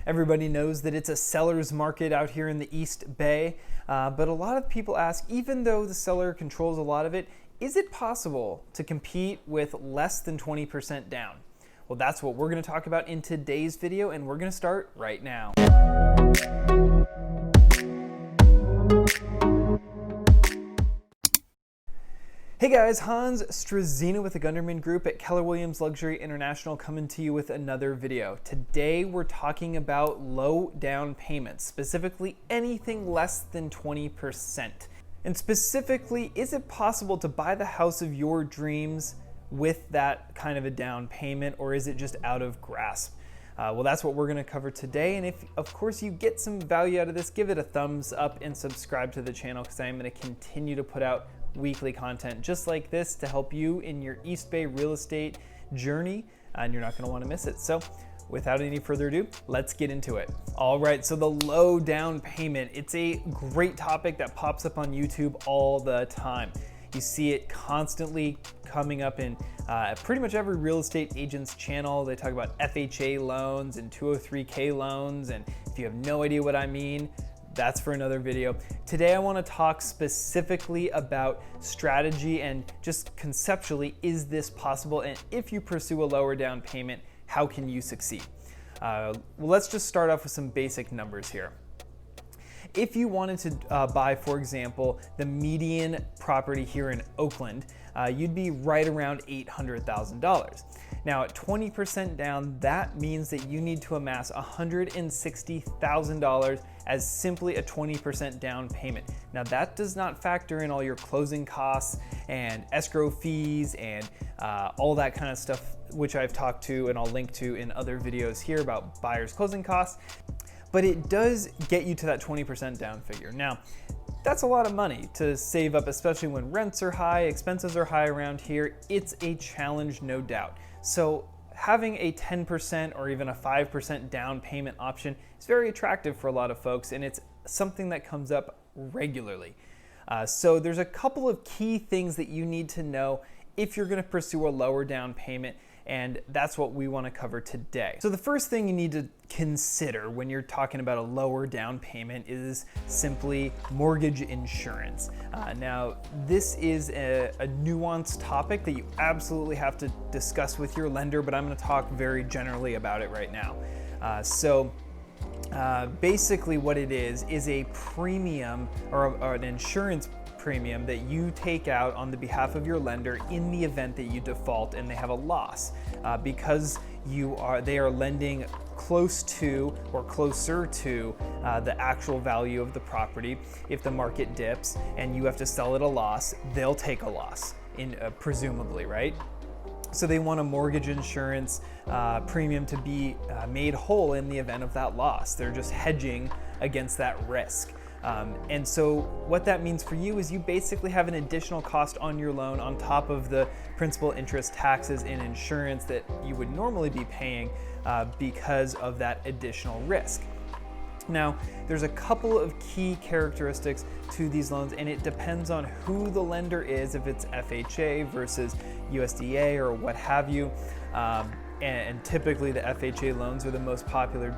Everybody knows that it's a seller's market out here in the East Bay, but a lot of people ask, even though the seller controls a lot of it, is it possible to compete with less than 20% down? Well, that's what we're going to talk about in today's video, and we're going to start right now. Hey guys, Hans Struzyna with the Gunderman Group at Keller Williams Luxury International coming to you with another video. Today we're talking about low down payments, specifically anything less than 20%. And specifically, is it possible to buy the house of your dreams with that kind of a down payment, or is it just out of grasp? Well, that's what we're going to cover today. And if, of course, you get some value out of this, give it a thumbs up and subscribe to the channel, because I'm going to continue to put out weekly content just like this to help you in your East Bay real estate journey, and you're not going to want to miss it. So without any further ado, let's get into it. All right, so the low down payment, it's a great topic that pops up on YouTube all the time. You see it constantly coming up in pretty much every real estate agent's channel. They talk about FHA loans and 203K loans, and if you have no idea what I mean, that's for another video. Today I want to talk specifically about strategy and just conceptually, is this possible? And if you pursue a lower down payment, how can you succeed? Well, let's just start off with some basic numbers here. If you wanted to buy, for example, the median property here in Oakland, you'd be right around $800,000. Now at 20% down, that means that you need to amass $160,000 as simply a 20% down payment. Now that does not factor in all your closing costs and escrow fees and all that kind of stuff, which I've talked to and I'll link to in other videos here about buyers' closing costs. But it does get you to that 20% down figure. Now, that's a lot of money to save up, especially when rents are high, expenses are high around here. It's a challenge, no doubt. So having a 10% or even a 5% down payment option is very attractive for a lot of folks, and it's something that comes up regularly. So there's a couple of key things that you need to know if you're going to pursue a lower down payment, and that's what we want to cover today. So the first thing you need to consider when you're talking about a lower down payment is simply mortgage insurance. Now, this is a nuanced topic that you absolutely have to discuss with your lender, but I'm going to talk very generally about it right now. Basically what it is a premium or an insurance premium that you take out on the behalf of your lender in the event that you default and they have a loss, because they are lending close to or closer to the actual value of the property. If the market dips and you have to sell at a loss, they'll take a loss presumably, right? So they want a mortgage insurance premium to be made whole in the event of that loss. They're just hedging against that risk. And so what that means for you is you basically have an additional cost on your loan on top of the principal, interest, taxes, and insurance that you would normally be paying because of that additional risk. Now, there's a couple of key characteristics to these loans, and it depends on who the lender is, if it's FHA versus USDA or what have you. And typically the FHA loans are the most popular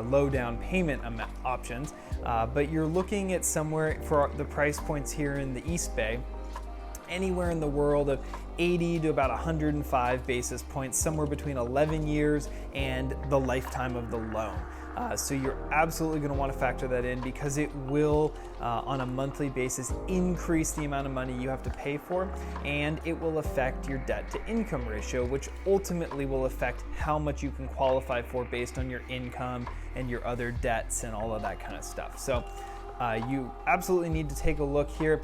low down payment options, but you're looking at somewhere for the price points here in the East Bay, anywhere in the world of 80 to about 105 basis points, somewhere between 11 years and the lifetime of the loan. So you're absolutely going to want to factor that in, because it will, on a monthly basis, increase the amount of money you have to pay for, and it will affect your debt to income ratio, which ultimately will affect how much you can qualify for based on your income and your other debts and all of that kind of stuff. So you absolutely need to take a look here,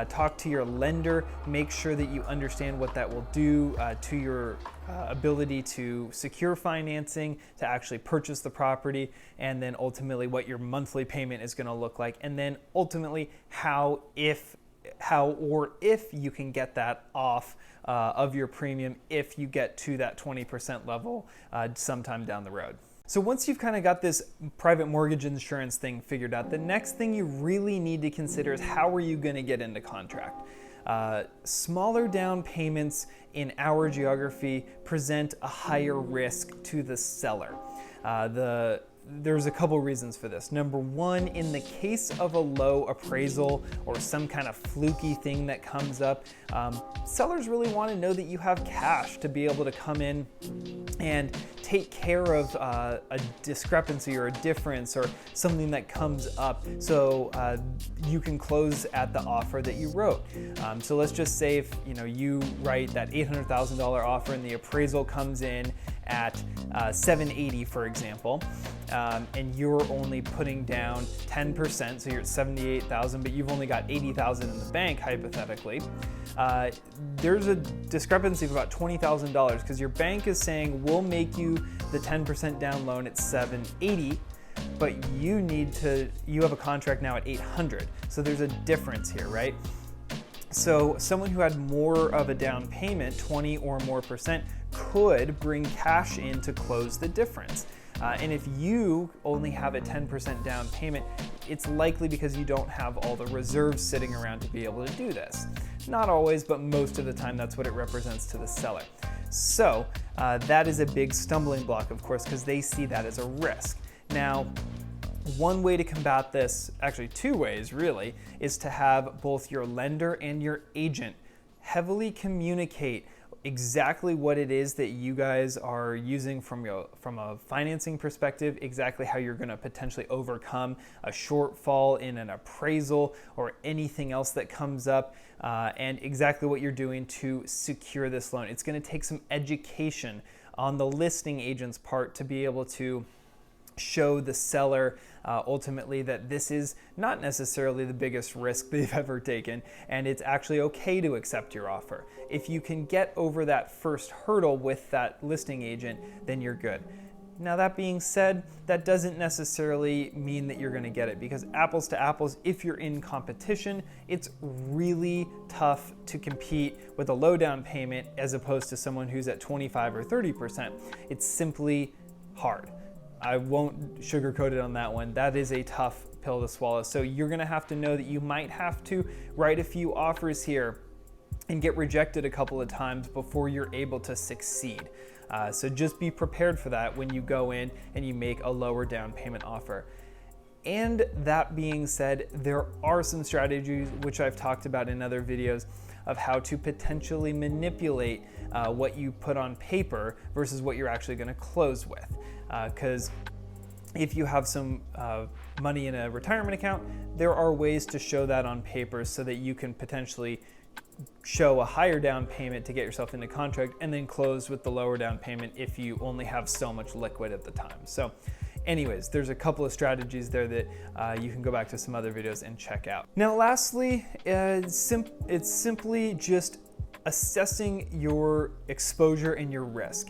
talk to your lender, make sure that you understand what that will do to your ability to secure financing, to actually purchase the property, and then ultimately what your monthly payment is going to look like, and then ultimately how or if you can get that off of your premium if you get to that 20% level sometime down the road. So once you've kind of got this private mortgage insurance thing figured out, the next thing you really need to consider is how are you going to get into contract? Smaller down payments in our geography present a higher risk to the seller. There's a couple reasons for this. Number one, in the case of a low appraisal or some kind of fluky thing that comes up, sellers really want to know that you have cash to be able to come in and take care of a discrepancy or a difference or something that comes up, so you can close at the offer that you wrote. So let's just say if you write that $800,000 offer and the appraisal comes in at 780, for example, and you're only putting down 10%, so you're at 78,000, but you've only got 80,000 in the bank, hypothetically. There's a discrepancy of about $20,000 because your bank is saying we'll make you the 10% down loan at 780, but you have a contract now at 800. So there's a difference here, right? So someone who had more of a down payment, 20 or more percent, could bring cash in to close the difference. And if you only have a 10% down payment, it's likely because you don't have all the reserves sitting around to be able to do this. Not always, but most of the time that's what it represents to the seller. So that is a big stumbling block, of course, because they see that as a risk. Now, one way to combat this, actually two ways really, is to have both your lender and your agent heavily communicate exactly what it is that you guys are using from a financing perspective, exactly how you're going to potentially overcome a shortfall in an appraisal or anything else that comes up, and exactly what you're doing to secure this loan. It's going to take some education on the listing agent's part to be able to show the seller ultimately that this is not necessarily the biggest risk they've ever taken, and it's actually okay to accept your offer. If you can get over that first hurdle with that listing agent, then you're good. Now, that being said, that doesn't necessarily mean that you're going to get it, because apples to apples, if you're in competition, it's really tough to compete with a low down payment as opposed to someone who's at 25 or 30%. It's simply hard. I won't sugarcoat it on that one. That is a tough pill to swallow. So you're gonna have to know that you might have to write a few offers here and get rejected a couple of times before you're able to succeed. So just be prepared for that when you go in and you make a lower down payment offer. And that being said, there are some strategies which I've talked about in other videos of how to potentially manipulate what you put on paper versus what you're actually going to close with. Because if you have some money in a retirement account, there are ways to show that on paper so that you can potentially show a higher down payment to get yourself into contract and then close with the lower down payment if you only have so much liquid at the time. So anyways, there's a couple of strategies there that you can go back to some other videos and check out. Now, lastly, it's simply just assessing your exposure and your risk.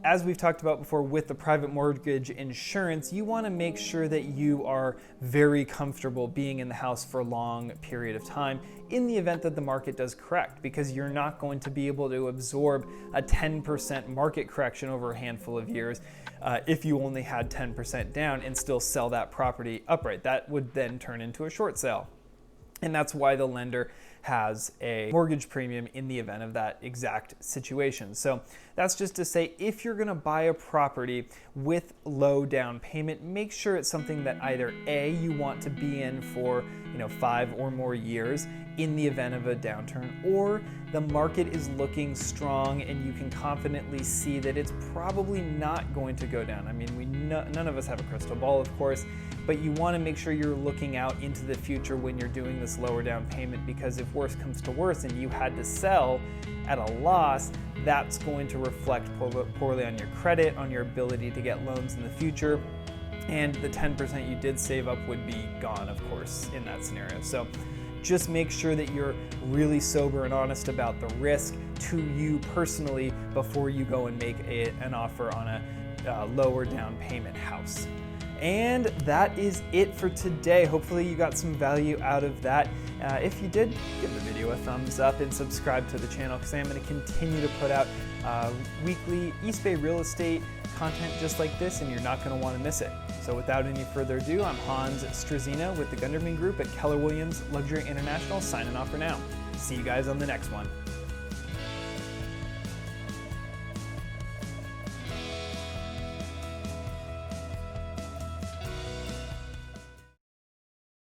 As we've talked about before with the private mortgage insurance, you want to make sure that you are very comfortable being in the house for a long period of time in the event that the market does correct, because you're not going to be able to absorb a 10% market correction over a handful of years if you only had 10% down and still sell that property upright. That would then turn into a short sale. And that's why the lender has a mortgage premium in the event of that exact situation. So that's just to say, if you're gonna buy a property with low down payment, make sure it's something that either A, you want to be in for 5 or more years in the event of a downturn, or the market is looking strong and you can confidently see that it's probably not going to go down. I mean, none of us have a crystal ball, of course, but you want to make sure you're looking out into the future when you're doing this lower down payment, because if worse comes to worse and you had to sell at a loss, that's going to reflect poorly on your credit, on your ability to get loans in the future, and the 10% you did save up would be gone, of course, in that scenario. So just make sure that you're really sober and honest about the risk to you personally before you go and make an offer on a lower down payment house. And that is it for today. Hopefully you got some value out of that. If you did, give the video a thumbs up and subscribe to the channel, because I'm going to continue to put out weekly East Bay real estate content just like this, and you're not going to want to miss it. So without any further ado, I'm Hans Struzyna with the Gunderman Group at Keller Williams Luxury International, signing off for now. See you guys on the next one.